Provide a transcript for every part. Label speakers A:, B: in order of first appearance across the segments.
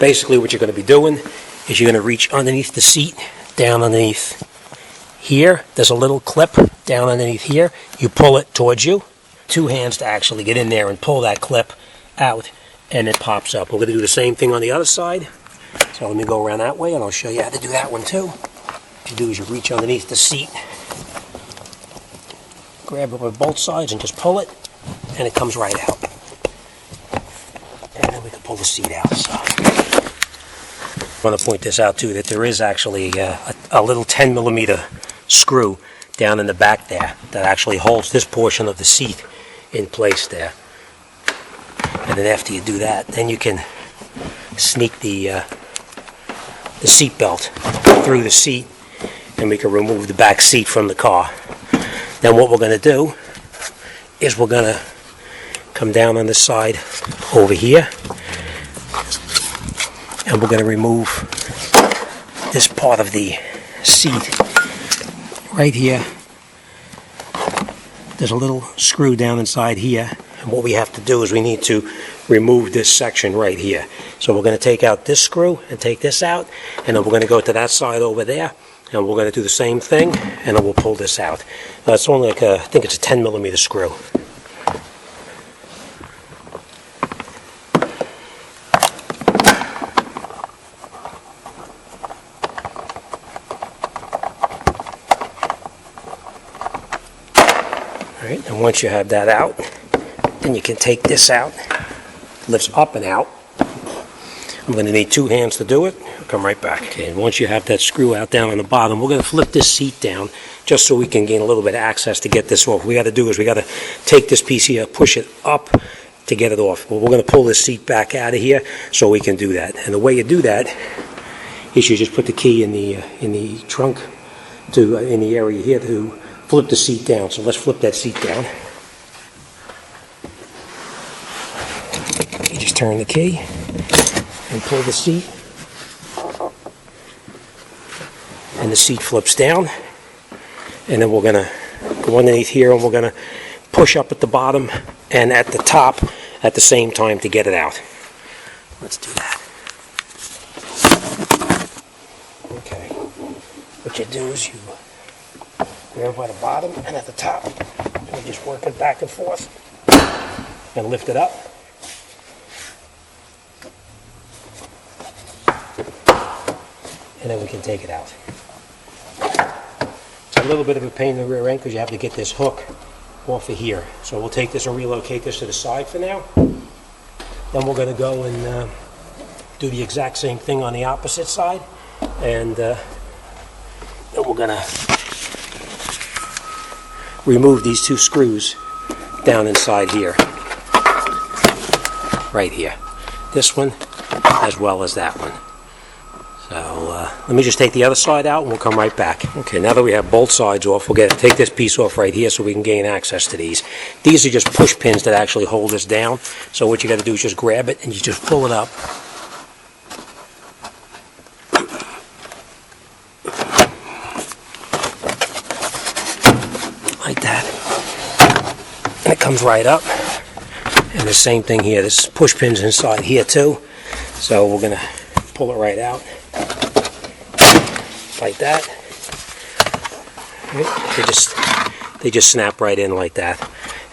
A: Basically what you're going to be doing is you're going to reach underneath the seat, down underneath here. There's a little clip down underneath here. You pull it towards you. 2 hands to actually get in there and pull that clip out, and it pops up. We're going to do the same thing on the other side. So let me go around that way and I'll show you how to do that one too. What you do is you reach underneath the seat, grab it with both sides and just pull it, and it comes right out. And then we can pull the seat out. So I want to point this out too, that there is actually a little 10mm screw down in the back there that actually holds this portion of the seat in place there. And then after you do that, then you can sneak the seat belt through the seat, and we can remove the back seat from the car. Then what we're going to do is we're going to come down on this side over here, and we're going to remove this part of the seat right here. There's a little screw down inside here, and what we have to do is we need to remove this section right here. So we're going to take out this screw and take this out, and then we're going to go to that side over there, and we're going to do the same thing, and then we'll pull this out. It's only like I think it's a 10mm screw. Alright, and once you have that out, then you can take this out. It lifts up and out. I'm going to need 2 hands to do it. I'll come right back. Okay, and once you have that screw out down on the bottom, we're going to flip this seat down just so we can gain a little bit of access to get this off. What we got to do is we got to take this piece here, push it up to get it off. Well, we're going to pull this seat back out of here so we can do that. And the way you do that is you just put the key in the trunk in the area here to flip the seat down. So let's flip that seat down. You just turn the key and pull the seat, and the seat flips down, and then we're going to go underneath here and we're going to push up at the bottom and at the top at the same time to get it out. Let's do that. Okay, what you do is you grab by the bottom and at the top, and you just work it back and forth and lift it up. And then we can take it out. It's a little bit of a pain in the rear end because you have to get this hook off of here. So we'll take this and relocate this to the side for now. Then we're going to go and do the exact same thing on the opposite side. And then we're going to remove these 2 screws down inside here. Right here. This one as well as that one. So let me just take the other side out and we'll come right back. Okay, now that we have both sides off, we'll take this piece off right here so we can gain access to these. These are just push pins that actually hold this down. So what you got to do is just grab it and you just pull it up. Like that. And it comes right up. And the same thing here. There's push pins inside here too. So we're going to pull it right out. Like that. They just snap right in like that.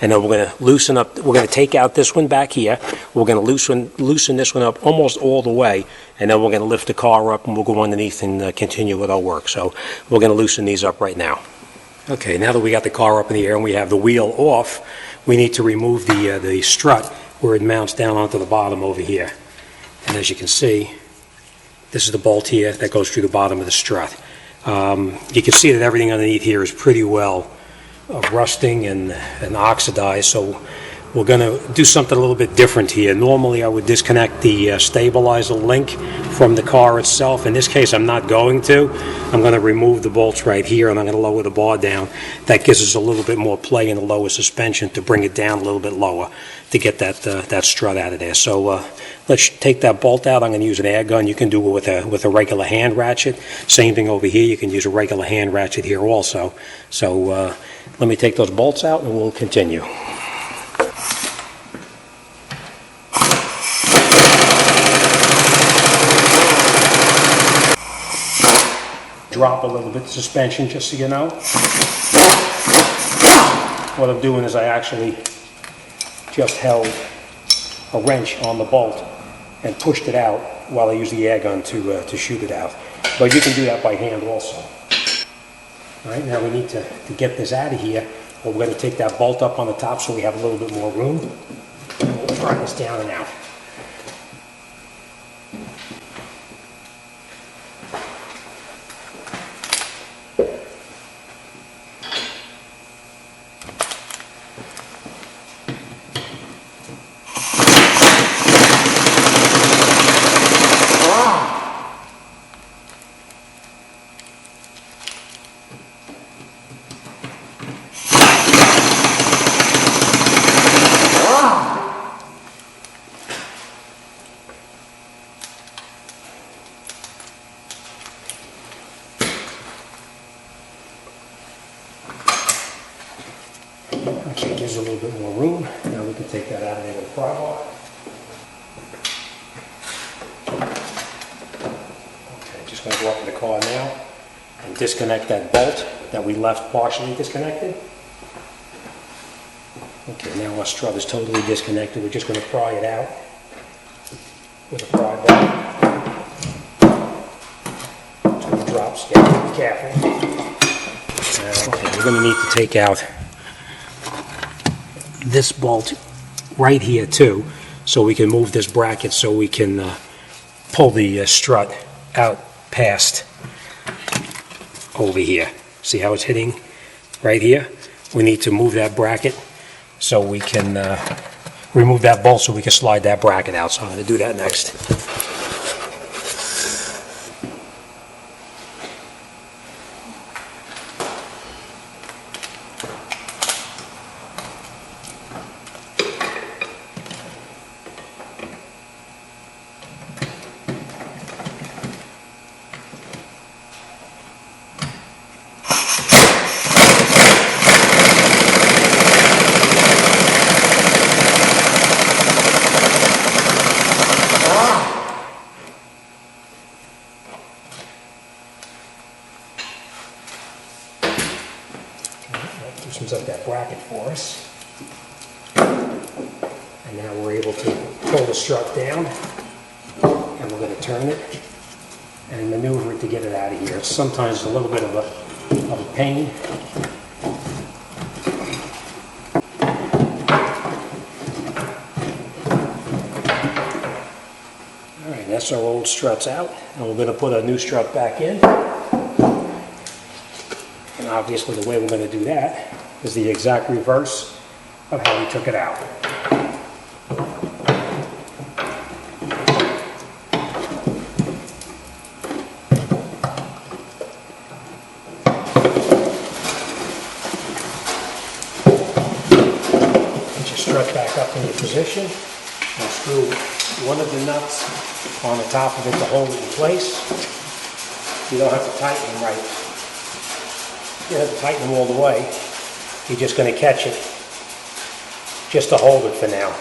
A: And then we're going to loosen up, we're going to take out this one back here. We're going to loosen this one up almost all the way. And then we're going to lift the car up and we'll go underneath and continue with our work. So we're going to loosen these up right now. Okay, now that we got the car up in the air and we have the wheel off, we need to remove the strut where it mounts down onto the bottom over here. And as you can see, this is the bolt here that goes through the bottom of the strut. You can see that everything underneath here is pretty well rusting and oxidized, so we're going to do something a little bit different here. Normally I would disconnect the stabilizer link from the car itself. In this case I'm not going to. I'm going to remove the bolts right here and I'm going to lower the bar down. That gives us a little bit more play in the lower suspension to bring it down a little bit lower to get that strut out of there. So let's take that bolt out. I'm going to use an air gun. You can do it with a regular hand ratchet. Same thing over here. You can use a regular hand ratchet here also. So let me take those bolts out and we'll continue. drop a little bit the suspension, just so you know. What I'm doing is I actually just held a wrench on the bolt and pushed it out while I use the air gun to shoot it out. But you can do that by hand also. All right, now we need to get this out of here. Well, we're going to take that bolt up on the top so we have a little bit more room. And we'll try this down and out. Okay, gives a little bit more room. Now we can take that out of there with a pry bar. Okay, just going to go up to the car now and disconnect that bolt that we left partially disconnected. Okay, now our strut is totally disconnected. We're just going to pry it out with a pry bar. It's going to drop, so you have to be careful. Okay, we're going to need to take out this bolt right here too, so we can move this bracket so we can pull the strut out past over here. See how it's hitting right here? We need to move that bracket so we can remove that bolt so we can slide that bracket out. So I'm going to do that next. Loosens up that bracket for us. And now we're able to pull the strut down, and we're going to turn it and maneuver it to get it out of here. It's sometimes a little bit of a pain. All right, that's our old struts out, and we're going to put a new strut back in. And obviously the way we're going to do that is the exact reverse of how we took it out. Get your strut back up in your position. Now screw one of the nuts on the top of it to hold it in place. You don't have to tighten them right. You don't have to tighten them all the way. You're just going to catch it just to hold it for now.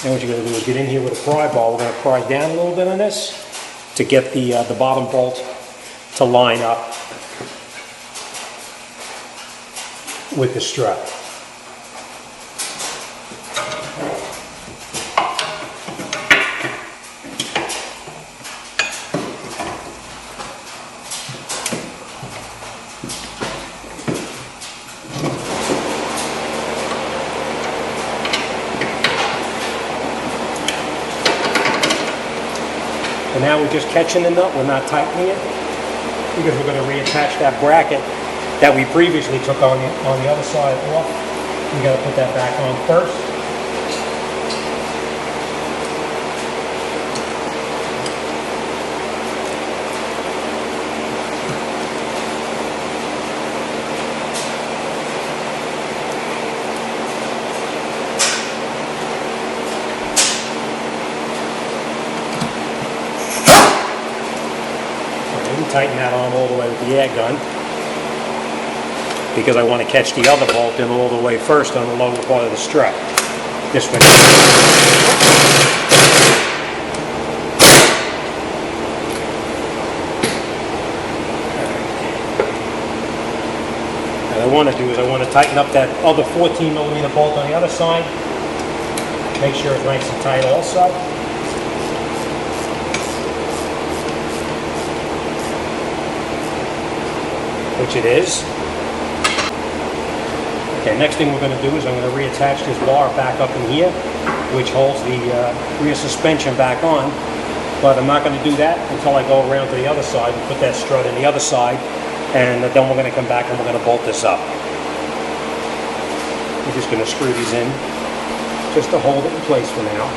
A: Now what you're going to do is get in here with a pry bar. We're going to pry down a little bit on this to get the bottom bolt to line up with the strut. And now we're just catching the nut, we're not tightening it, because we're going to reattach that bracket that we previously took on the other side off. We got to put that back on first. Tighten that on all the way with the air gun, because I want to catch the other bolt in all the way first on the lower part of the strut. This one. What I want to do is I want to tighten up that other 14 millimeter bolt on the other side. Make sure it's nice and tight also. Which it is. Okay, next thing we're going to do is I'm going to reattach this bar back up in here, which holds the rear suspension back on. But I'm not going to do that until I go around to the other side and put that strut in the other side, and then we're going to come back and we're going to bolt this up. We're just going to screw these in just to hold it in place for now.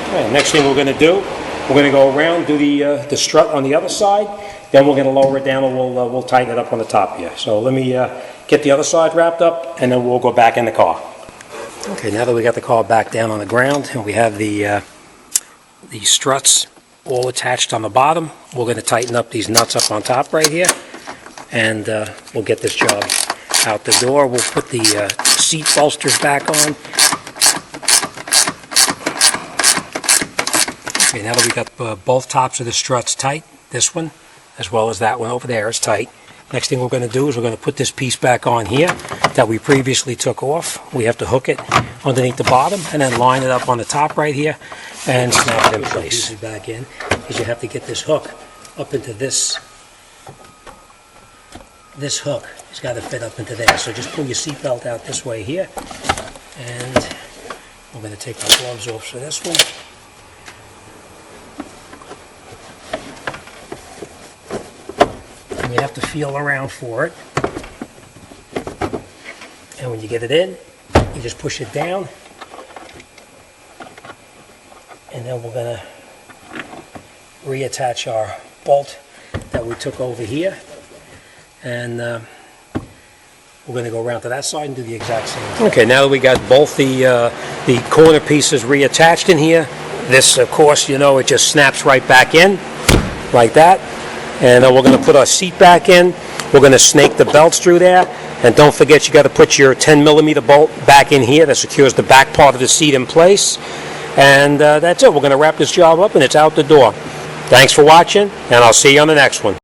A: Okay, next thing we're going to do, we're going to go around, do the strut on the other side, then we're going to lower it down and we'll tighten it up on the top here. So let me get the other side wrapped up and then we'll go back in the car. Okay, now that we got the car back down on the ground and we have the struts all attached on the bottom, we're going to tighten up these nuts up on top right here, and we'll get this job out the door. We'll put the seat bolsters back on. Okay, now that we got both tops of the struts tight, this one as well as that one over there is tight. Next thing we're going to do is we're going to put this piece back on here that we previously took off. We have to hook it underneath the bottom and then line it up on the top right here and snap it in place. Back in, because you have to get this hook up into this hook. It's got to fit up into there. So just pull your seatbelt out this way here, and we're going to take our gloves off for this one. And you have to feel around for it. And when you get it in, you just push it down. And then we're going to reattach our bolt that we took over here. And we're going to go around to that side and do the exact same thing. Okay, now that we got both the corner pieces reattached in here, this, of course, you know, it just snaps right back in like that. And we're going to put our seat back in. We're going to snake the belts through there. And don't forget, you got to put your 10 millimeter bolt back in here that secures the back part of the seat in place. And that's it. We're going to wrap this job up and it's out the door. Thanks for watching, and I'll see you on the next one.